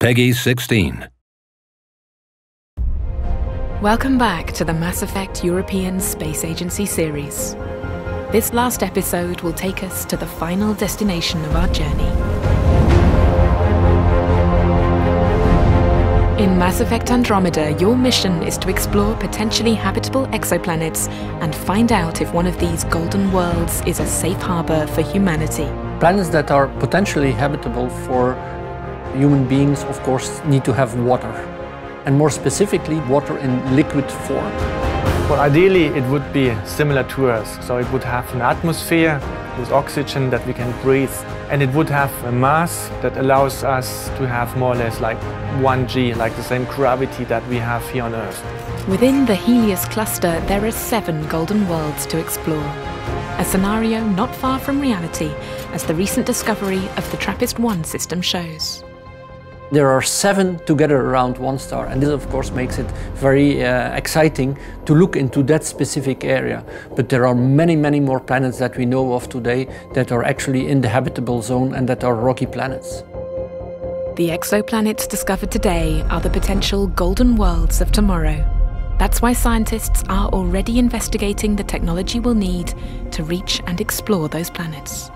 Peggy 16. Welcome back to the Mass Effect European Space Agency series. This last episode will take us to the final destination of our journey. In Mass Effect Andromeda, your mission is to explore potentially habitable exoplanets and find out if one of these golden worlds is a safe harbor for humanity. Planets that are potentially habitable for human beings, of course, need to have water. And more specifically, water in liquid form. Well, ideally, it would be similar to Earth. So it would have an atmosphere with oxygen that we can breathe. And it would have a mass that allows us to have more or less like 1G, like the same gravity that we have here on Earth. Within the Helios cluster, there are 7 golden worlds to explore. A scenario not far from reality, as the recent discovery of the TRAPPIST-1 system shows. There are 7 together around one star, and this of course makes it very exciting to look into that specific area. But there are many, many more planets that we know of today that are actually in the habitable zone and that are rocky planets. The exoplanets discovered today are the potential golden worlds of tomorrow. That's why scientists are already investigating the technology we'll need to reach and explore those planets.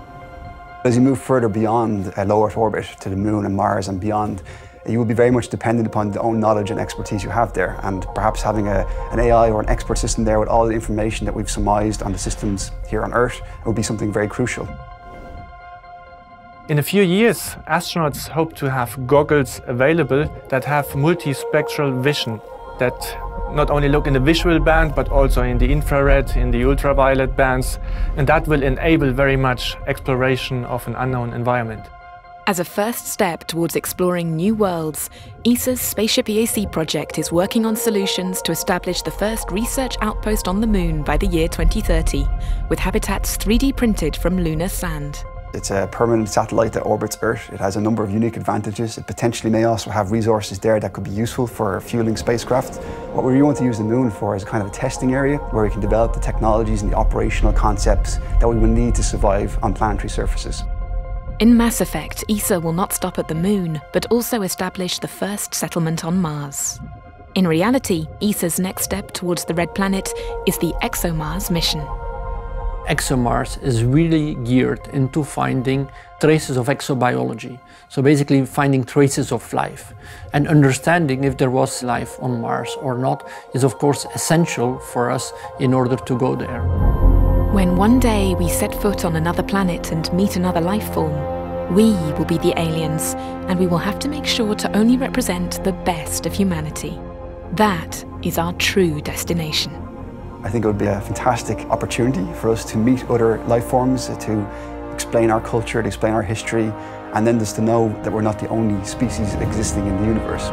As you move further beyond a low Earth orbit to the Moon and Mars and beyond, you will be very much dependent upon the own knowledge and expertise you have there, and perhaps having an AI or an expert system there with all the information that we've surmised on the systems here on Earth would be something very crucial. In a few years, astronauts hope to have goggles available that have multispectral vision, that not only look in the visual band, but also in the infrared, in the ultraviolet bands, and that will enable very much exploration of an unknown environment. As a first step towards exploring new worlds, ESA's Spaceship EAC project is working on solutions to establish the first research outpost on the Moon by the year 2030, with habitats 3D printed from lunar sand. It's a permanent satellite that orbits Earth. It has a number of unique advantages. It potentially may also have resources there that could be useful for fueling spacecraft. What we really want to use the Moon for is kind of a testing area where we can develop the technologies and the operational concepts that we will need to survive on planetary surfaces. In Mass Effect, ESA will not stop at the Moon, but also establish the first settlement on Mars. In reality, ESA's next step towards the Red Planet is the ExoMars mission. ExoMars is really geared into finding traces of exobiology. So basically finding traces of life. And understanding if there was life on Mars or not is of course essential for us in order to go there. When one day we set foot on another planet and meet another life form, we will be the aliens, and we will have to make sure to only represent the best of humanity. That is our true destination. I think it would be a fantastic opportunity for us to meet other life forms, to explain our culture, to explain our history, and then just to know that we're not the only species existing in the universe.